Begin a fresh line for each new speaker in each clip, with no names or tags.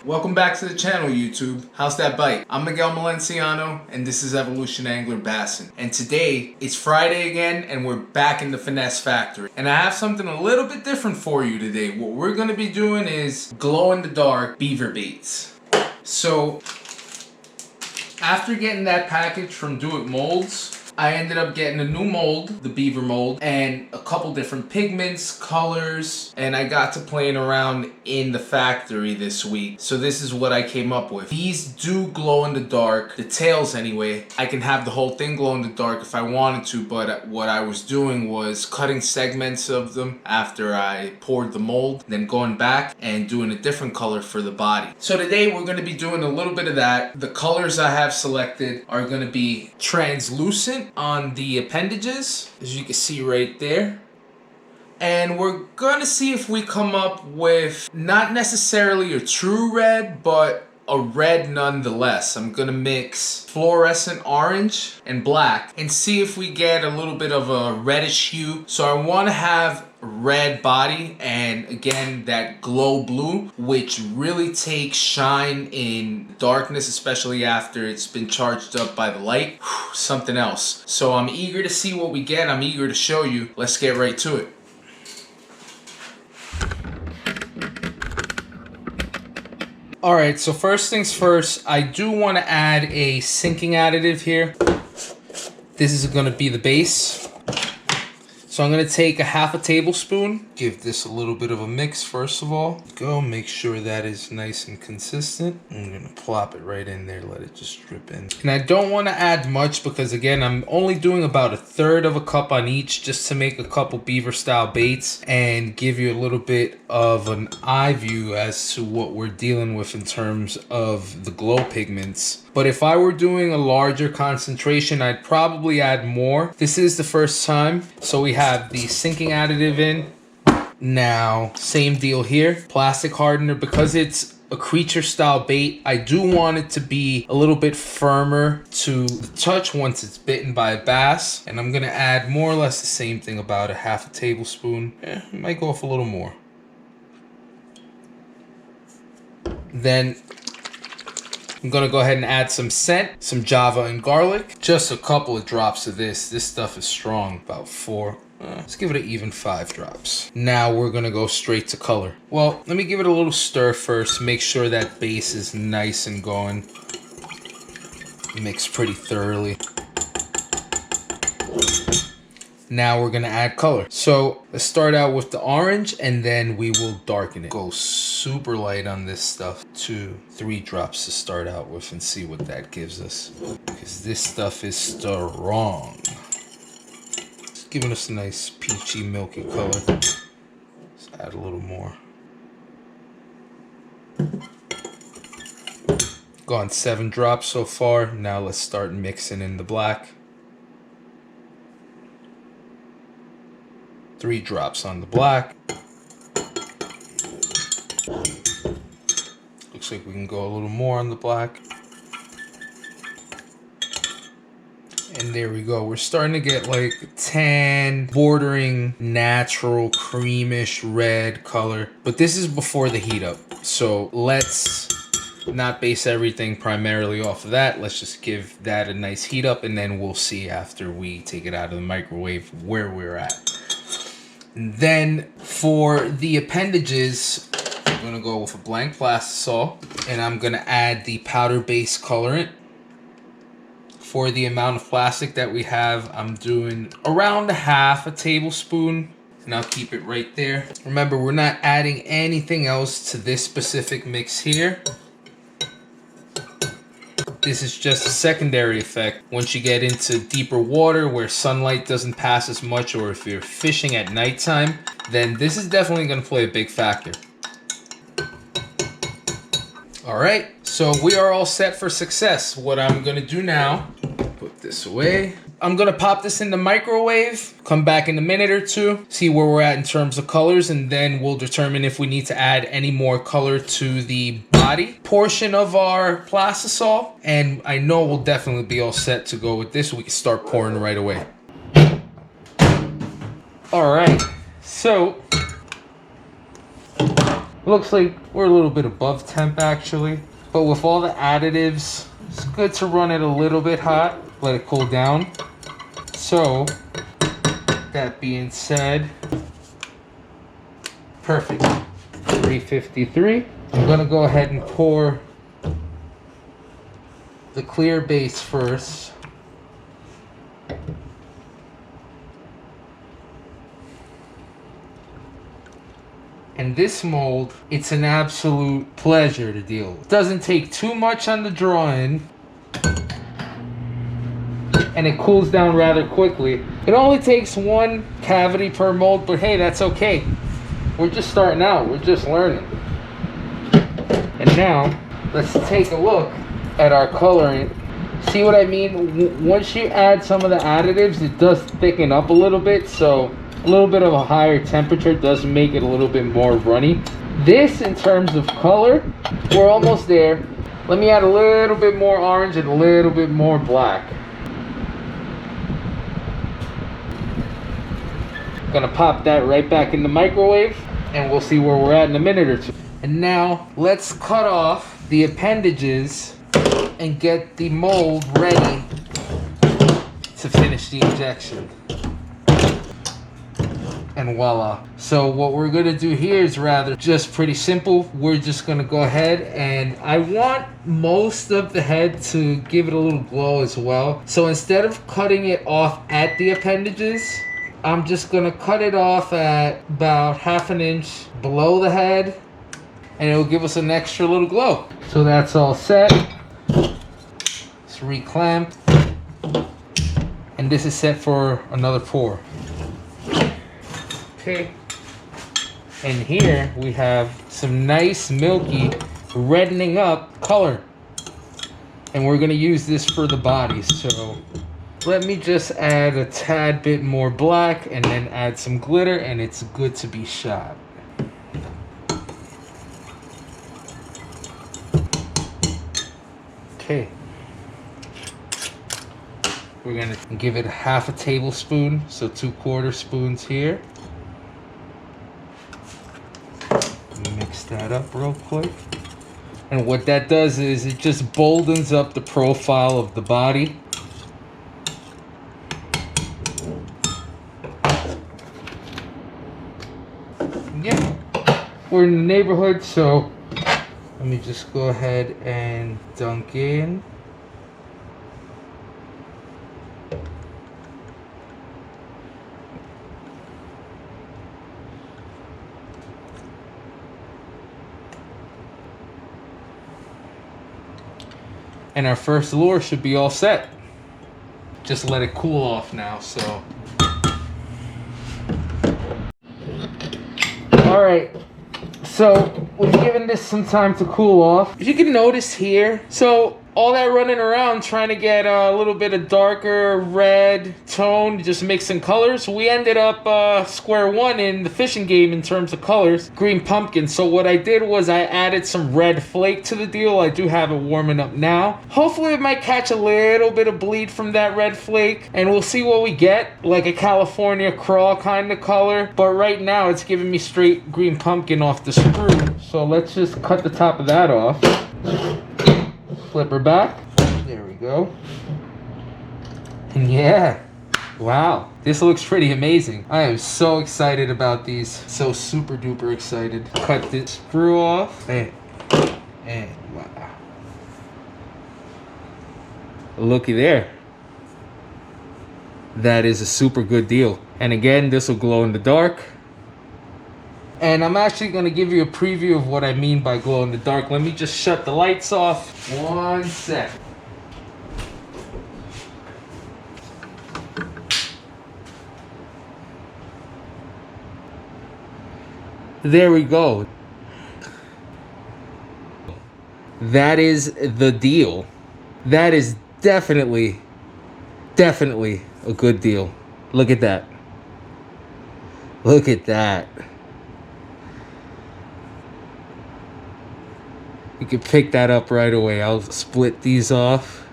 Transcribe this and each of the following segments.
Welcome back to the channel, YouTube. How's that bite? I'm Miguel Malenciano, and this is Evolution Angler Bassin. And today, it's Friday again, and we're back in the Finesse Factory. And I have something a little bit different for you today. What we're gonna be doing is glow-in-the-dark beaver baits. So, after getting that package from Do It Molds, I ended up getting a new mold, the Beaver mold, and a couple different pigments, colors, and I got to playing around in the factory this week. So this is what I came up with. These do glow in the dark, the tails anyway. I can have the whole thing glow in the dark if I wanted to, but what I was doing was cutting segments of them after I poured the mold, then going back and doing a different color for the body. So today we're going to be doing a little bit of that. The colors I have selected are going to be translucent on the appendages, as you can see right there, and we're gonna see if we come up with not necessarily a true red, but a red nonetheless. I'm gonna mix fluorescent orange and black and see if we get a little bit of a reddish hue. So I want to have red body and again that glow blue, which really takes shine in darkness, especially after it's been charged up by the light. Something else. So I'm eager to see what we get. I'm eager to show you. Let's get right to it. Alright, so first things first, I do want to add a sinking additive here. This is going to be the base. So I'm going to take a half a tablespoon, give this a little bit of a mix first of all. Go, make sure that is nice and consistent. I'm going to plop it right in there, let it just drip in. And I don't want to add much because again, I'm only doing about 1/3 of a cup on each just to make a couple beaver style baits and give you a little bit of an eye view as to what we're dealing with in terms of the glow pigments. But if I were doing a larger concentration, I'd probably add more. This is the first time. So we have the sinking additive in. Now, same deal here. Plastic hardener, because it's a creature style bait, I do want it to be a little bit firmer to the touch once it's bitten by a bass. And I'm gonna add more or less the same thing, about a half a tablespoon. It might go off a little more. Then I'm gonna go ahead and add some scent, some Java and garlic. Just a couple of drops of this. This stuff is strong, about 4. Let's give it an even 5 drops. Now we're gonna go straight to color. Well, let me give it a little stir first. Make sure that base is nice and going. Mix pretty thoroughly. Now we're gonna add color. So let's start out with the orange and then we will darken it. Go super light on this stuff. 2-3 drops to start out with and see what that gives us. Because this stuff is strong. It's giving us a nice peachy milky color. Let's add a little more. Gone 7 drops so far. Now let's start mixing in the black. 3 drops on the black. Looks like we can go a little more on the black. And there we go. We're starting to get like tan, bordering natural creamish red color. But this is before the heat up. So let's not base everything primarily off of that. Let's just give that a nice heat up and then we'll see after we take it out of the microwave where we're at. Then for the appendages, I'm gonna go with a blank plastisol and I'm gonna add the powder base colorant. For the amount of plastic that we have, I'm doing around half a tablespoon and I'll keep it right there. Remember, we're not adding anything else to this specific mix here. This is just a secondary effect. Once you get into deeper water where sunlight doesn't pass as much, or if you're fishing at nighttime, then this is definitely going to play a big factor. All right, so we are all set for success. What I'm going to do now, put this away. I'm going to pop this in the microwave, come back in a minute or two, see where we're at in terms of colors, and then we'll determine if we need to add any more color to the body portion of our plastisol. And I know we'll definitely be all set to go with this. We can start pouring right away. All right, so Looks like we're a little bit above temp actually. But with all the additives, it's good to run it a little bit hot, let it cool down. So, that being said, perfect. 353. I'm gonna go ahead and pour the clear base first. And this mold, it's an absolute pleasure to deal with. It doesn't take too much on the drawing, and it cools down rather quickly. It only takes one cavity per mold, but hey, that's okay. We're just starting out, we're just learning. And now, let's take a look at our coloring. See what I mean? Once you add some of the additives, it does thicken up a little bit, so a little bit of a higher temperature does make it a little bit more runny. This, in terms of color, we're almost there. Let me add a little bit more orange and a little bit more black. Gonna pop that right back in the microwave, and we'll see where we're at in a minute or two. And now, let's cut off the appendages and get the mold ready to finish the injection. And voila. So what we're gonna do here is rather just pretty simple. We're just gonna go ahead, and I want most of the head to give it a little glow as well. So instead of cutting it off at the appendages, I'm just gonna cut it off at about 1/2 inch below the head, and it'll give us an extra little glow. So that's all set. It's reclamped, and this is set for another pour. Okay, and here we have some nice milky reddening up color, and we're gonna use this for the body. So let me just add a tad bit more black and then add some glitter, and it's good to be shot. Okay, we're gonna give it 1/2 tablespoon, so 2/4 spoons here. Mix that up real quick. And what that does is it just boldens up the profile of the body. Yeah, we're in the neighborhood, so let me just go ahead and dunk in. And our first lure should be all set. Just let it cool off now, so. All right, so we've given this some time to cool off. If you can notice here, so all that running around trying to get a little bit of darker red tone, just mixing colors, we ended up square one in the fishing game in terms of colors, green pumpkin. So what I did was I added some red flake to the deal. I do have it warming up now. Hopefully it might catch a little bit of bleed from that red flake, and we'll see what we get, like a California crawl kind of color. But right now it's giving me straight green pumpkin off the screw. So let's just cut the top of that off. Flip her back. There we go. And yeah, wow, this looks pretty amazing. I am so excited about these. So super duper excited. Cut this screw off. And wow. Looky there. That is a super good deal. And again, this will glow in the dark. And I'm actually going to give you a preview of what I mean by glow in the dark. Let me just shut the lights off. 1 sec. There we go. That is the deal. That is definitely a good deal. Look at that. Look at that. You can pick that up right away. I'll split these off.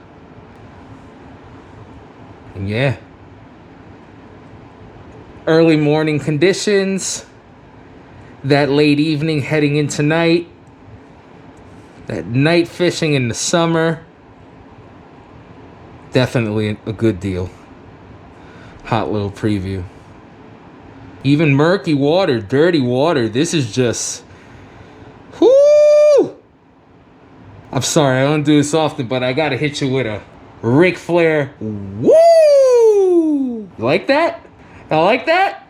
And yeah. Early morning conditions. that late evening heading into night, that night fishing in the summer. Definitely a good deal. Hot little preview. Even murky water, dirty water. This is just, whoo! I'm sorry, I don't do this often, but I gotta hit you with a Ric Flair, woo! You like that? I like that?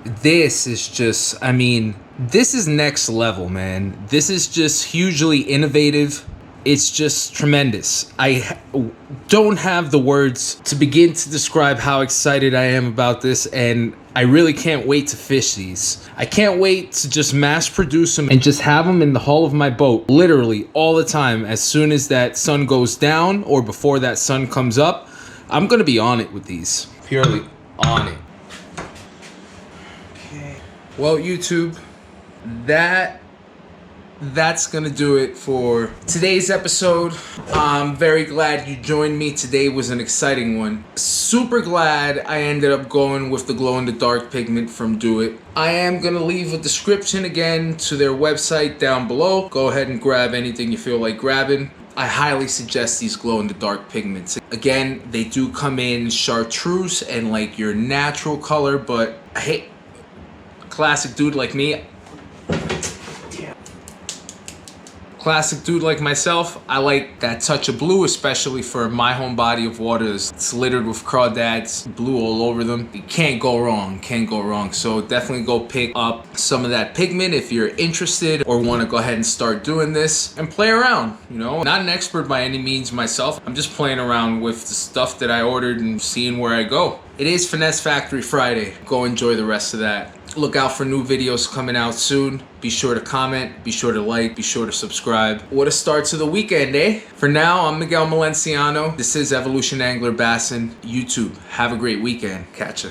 This is just, I mean, this is next level, man. This is just hugely innovative. It's just tremendous. I don't have the words to begin to describe how excited I am about this, and I really can't wait to fish these. I can't wait to just mass produce them and just have them in the hull of my boat, literally all the time. As soon as that sun goes down or before that sun comes up, I'm gonna be on it with these. Purely on it. Okay. Well, YouTube, that's gonna do it for today's episode. I'm very glad you joined me. Today was an exciting one. Super glad I ended up going with the glow-in-the-dark pigment from Do It. I am gonna leave a description again to their website down below. Go ahead and grab anything you feel like grabbing. I highly suggest these glow-in-the-dark pigments. Again, they do come in chartreuse and like your natural color, but I hate a classic dude like me. Classic dude like myself, I like that touch of blue, especially for my home body of waters. It's littered with crawdads, blue all over them. You can't go wrong, can't go wrong. So definitely go pick up some of that pigment if you're interested or want to go ahead and start doing this and play around. You know, not an expert by any means myself. I'm just playing around with the stuff that I ordered and seeing where I go. It is Finesse Factory Friday. Go enjoy the rest of that. Look out for new videos coming out soon. Be sure to comment, be sure to like, be sure to subscribe. What a start to the weekend, eh? For now, I'm Miguel Malenciano. This is Evolution Angler Bassin. YouTube, have a great weekend. Catch ya.